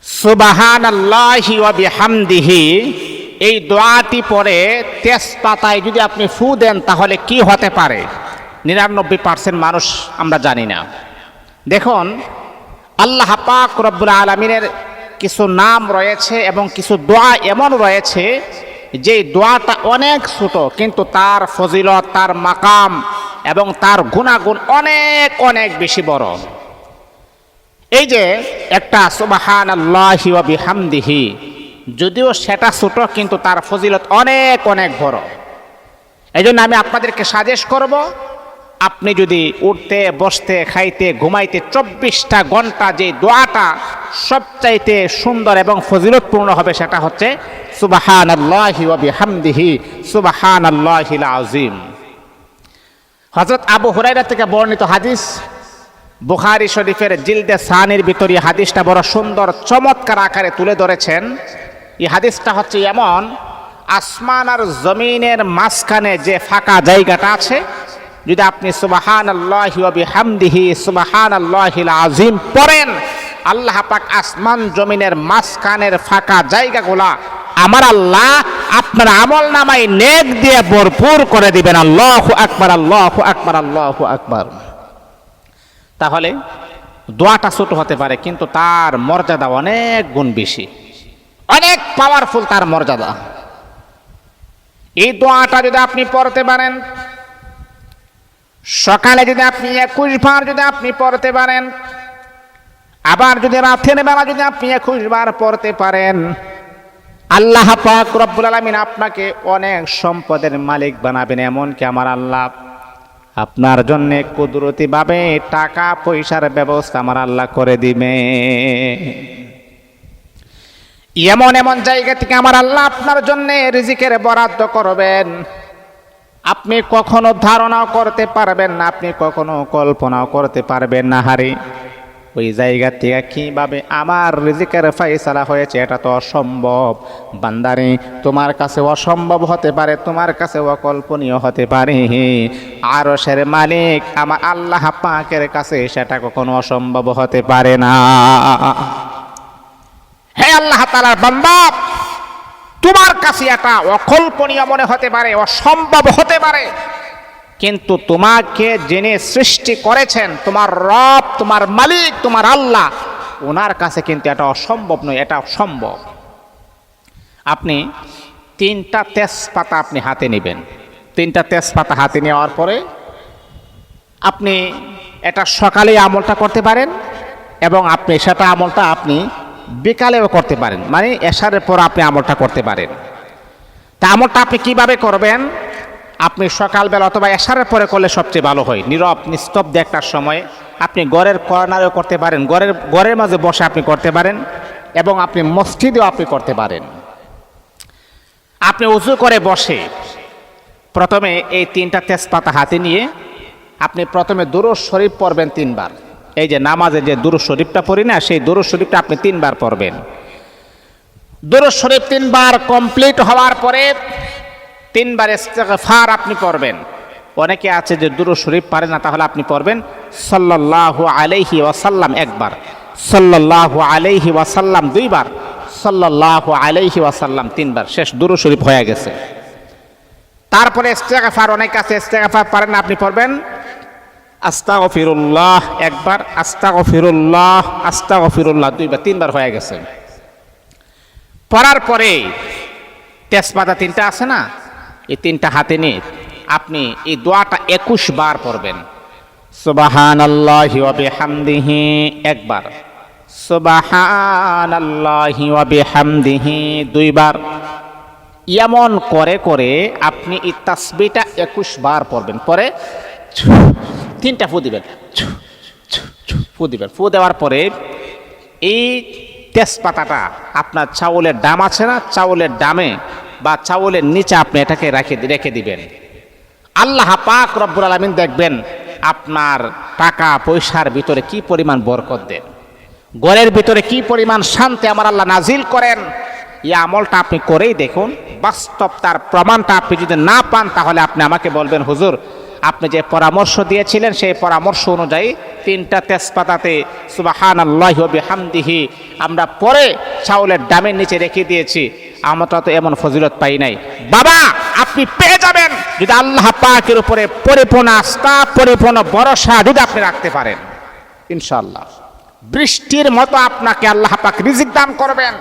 সুবহানাল্লাহি ওয়া বিহামদিহি, এই দোয়াটি পরে তেজপাতায় যদি আপনি ফু দেন তাহলে কি হতে পারে? 99% মানুষ আমরা জানি না। দেখুন, আল্লাহ পাক রব্বুল আলামিনের কিছু নাম রয়েছে এবং কিছু দোয়া এমন রয়েছে যে দোয়াটা অনেক ছোট, কিন্তু তার ফজিলত, তার মাকাম এবং তার গুণাগুণ অনেক অনেক বেশি বড়। এই যে একটা সুবহানাল্লাহি ওয়া বিহামদিহি, যদিও সেটা ছোট কিন্তু তার ফজিলত অনেক অনেক বড়। এই জন্য আমি আপনাদেরকে সাজেস্ট করব, আপনি যদি উঠতে, বসতে, খাইতে, ঘুমাইতে 24টা ঘন্টা যে দোয়াটা সবচাইতে সুন্দর এবং ফজিলতপূর্ণ হবে সেটা হচ্ছে সুবহানাল্লাহি ওয়া বিহামদিহি সুবহানাল্লাহিল আযীম। হযরত আবু হুরায়রা থেকে বর্ণিত হাদিস, বুখারী শরীফের জিলদে সানির ভিতরে হাদিসটা বড় সুন্দর চমৎকার আকারে তুলে ধরেছেন। এই হাদিসটা হচ্ছে এমন, আসমান আর জমিনের মাঝখানে যে ফাঁকা জায়গাটা আছে, যদি আপনি সুবহানাল্লাহি ওয়া বিহামদিহি সুবহানাল্লাহিল আযীম পড়েন, আল্লাহ পাক আসমান জমিনের মাঝখানের ফাঁকা জায়গাগুলা আমার আল্লাহ আপনার আমল নামায় নেক দিয়ে ভরপুর করে দিবেন। আল্লাহু আকবার, আল্লাহু আকবার, আল্লাহু আকবার। তাহলে দোয়াটা ছোট হতে পারে কিন্তু তার মর্যাদা অনেক গুণ বেশি, অনেক পাওয়ারফুল তার মর্যাদা। এই দোয়াটা যদি আপনি পড়তে পারেন, সকালে যদি আপনি 21 বার যদি আপনি পড়তে পারেন, আবার যদি রাতের বেলা যদি আপনি 21 বার পড়তে পারেন, আল্লাহ পাক রব্বুল আলামিন আপনাকে অনেক সম্পদের মালিক বানাবেন। এমনকি আমার আল্লাহ আপনার জন্য কুদরতি ভাবে টাকা পয়সার ব্যবস্থা আমার আল্লাহ করে দিবে। এমন এমন জায়গা থেকে আমার আল্লাহ আপনার জন্য রিজিকের বরাদ্দ করবেন, আপনি কখনো ধারণাও করতে পারবেন না, আপনি কখনো কল্পনাও করতে পারবেন না। হারি ওই জায়গা থেকে কিভাবে আমার রিজিকের ফয়সালা হয়েছে এটা তো অসম্ভব। বান্দারে, তোমার কাছে অসম্ভব হতে পারে, তোমার কাছে অকল্পনীয় হতে পারে, আরশের মালিক আমার আল্লাহ পাকের কাছে সেটা কখনো অসম্ভব হতে পারে না। হে আল্লাহ তাআলার বান্দা, তোমার কাছে এটা অকল্পনীয় মনে হতে পারে, অসম্ভব হতে পারে, কিন্তু তোমাকে যিনি সৃষ্টি করেছেন, তোমার রব, তোমার মালিক, তোমার আল্লাহ, ওনার কাছে কিন্তু এটা অসম্ভব নয়, এটা সম্ভব। আপনি 3টা তেজপাতা আপনি হাতে নেবেন। 3টা তেজপাতা হাতে নেওয়ার পরে আপনি এটা সকালে আমলটা করতে পারেন এবং আপনি সেটা আমলটা আপনি বিকালেও করতে পারেন, মানে এশারের পর আপনি আমলটা করতে পারেন। তা আমলটা আপনি কিভাবে করবেন? আপনি সকালবেলা অথবা এশারের পরে করলে সবচেয়ে ভালো হয়। নীরব নিস্তব্ধ একটা সময় আপনি ঘরের কর্নারেও করতে পারেন, ঘরের মাঝে বসে আপনি করতে পারেন এবং আপনি মসজিদেও আপনি করতে পারেন। আপনি উযু করে বসে প্রথমে এই 3টা তেজপাতা হাতে নিয়ে আপনি প্রথমে দুরূদ শরীফ পড়বেন 3 বার। এই যে নামাজে যে দুরূদ শরীফটা পড়ি না, সেই দুরূদ শরীফটা আপনি 3 বার পড়বেন। দুরূদ শরীফ 3 বার কমপ্লিট হওয়ার পরে 3 বার ইস্তিগফার আপনি পড়বেন। অনেকে আছে যে দুরূদ শরীফ পারে না, তাহলে আপনি পড়বেন সাল্লাল্লাহু আলাইহি ওয়াসাল্লাম 1 বার, সাল্লাল্লাহু আলাইহি ওয়াসাল্লাম 2 বার, সাল্লাল্লাহু আলাইহি ওয়াসাল্লাম 3 বার। শেষ, দুরূদ শরীফ হয়ে গেছে। তারপরে ইস্তিগফার, অনেকে আছে ইস্তিগফার পারেন না, আপনি পড়বেন আস্তাগফিরুল্লাহ 1 বার, আস্তাগফিরুল্লাহ, আস্তাগফিরুল্লাহ 2 বার, 3 বার হয়ে গেছে। পড়ার পরে তেজপাতা 3টা আছে না, এই 3টা হাতে নিয়ে আপনি এই দোয়াটা 21 বার পড়বেন। সুবহানাল্লাহি ওয়া বিহামদিহি 1 বার, সুবহানাল্লাহি ওয়া বিহামদিহি 2 বার। এমন করে করে আপনি এই তাসবিহটা 21 বার পড়বেন। পরে 3টা ফু দিবেন, ফু দিবেন। ফু দেওয়ার পরে এই তেজপাতাটা আপনার চাউলের ডাম আছে না, চাউলের ডামে বা চাউলের নিচে আপনি এটাকে রেখে দিবেন। আল্লাহ পাক রব্বুল আলামিন দেখবেন আপনার টাকা পয়সার ভিতরে কি পরিমাণ বরকত দেন, ঘরের ভিতরে কি পরিমাণ শান্তি আমার আল্লাহ নাজিল করেন। এই আমলটা আপনি করেই দেখুন, বাস্তব তার প্রমাণটা আপনি যদি না পান তাহলে আপনি আমাকে বলবেন, হুজুর আপনি যে পরামর্শ দিয়েছিলেন সেই পরামর্শ অনুযায়ী 3টা তেজপাতাতে সুবহানাল্লাহি ওয়া বিহামদিহি আমরা পরে চাউলের ডামের নিচে রেখে দিয়েছি। আমরা তো এমন ফজিলত পাই নাই। বাবা আপনি পেয়ে যাবেন যদি আল্লাহ পাকের উপরে পরিপূর্ণ আস্থা, পরিপূর্ণ ভরসা যদি আপনি রাখতে পারেন, ইনশাআল্লাহ বৃষ্টির মতো আপনাকে আল্লাহ পাক রিজিক দান করবেন।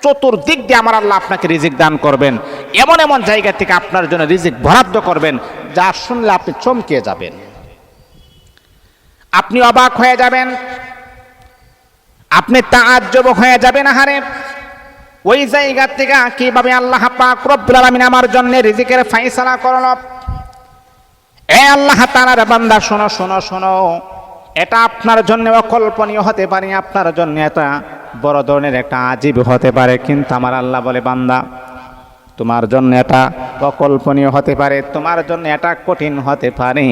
চতুর্দিক দিয়ে আমার আল্লাহ আপনাকে রিজিক দান করবেন। এমন এমন জায়গা থেকে আপনার জন্য রিজিক বরাদ্দ করবেন যা শুনলে আপনি চমকে যাবেন, আপনি অবাক হয়ে যাবেন, আপনি তাআজ্জব হয়ে যাবেন। আহারে ওই জায়গা থেকে কিভাবে আল্লাহ পাক রব্বুল আলামিন আমার জন্য রিজিকের ফয়সালা করল। এ আল্লাহ তাআলার বান্দা শোনো শোনো শোনো, এটা আপনার জন্য অকল্পনীয় হতে পারে, আপনার জন্য এটা বড় ধরনের একটা আজীব হতে পারে, কিন্তু আমার আল্লাহ বলে বান্দা তোমার জন্য এটা অকল্পনীয় হতে পারে, তোমার জন্য এটা কঠিন হতে পারে,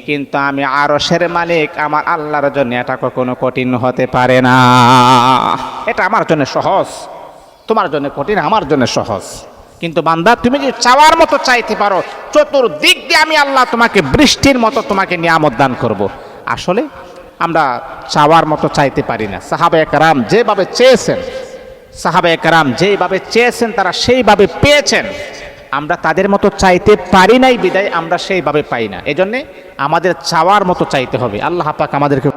কিন্তু আমি আরশের মালিক আমার আল্লাহর জন্য এটা কখনো কঠিন হতে পারে না। এটা আমার জন্য সহজ, তোমার জন্য কঠিন, আমার জন্য সহজ। কিন্তু বান্দা তুমি যদি চাওয়ার মতো চাইতে পারো, চতুর্দিক দিয়ে আমি আল্লাহ তোমাকে বৃষ্টির মতো তোমাকে নিয়ামত দান করব। আসলে আমরা চাওয়ার মতো চাইতে পারি না। সাহাবায়ে কেরাম যেভাবে চেয়েছেন, সাহাবায়ে কেরাম যেভাবে চেয়েছেন তারা সেইভাবে পেয়েছেন। আমরা তাদের মতো চাইতে পারি নাই বিদায় আমরা সেইভাবে পাই না। এজন্যে আমাদের চাওয়ার মতো চাইতে হবে। আল্লাহ পাক আমাদেরকে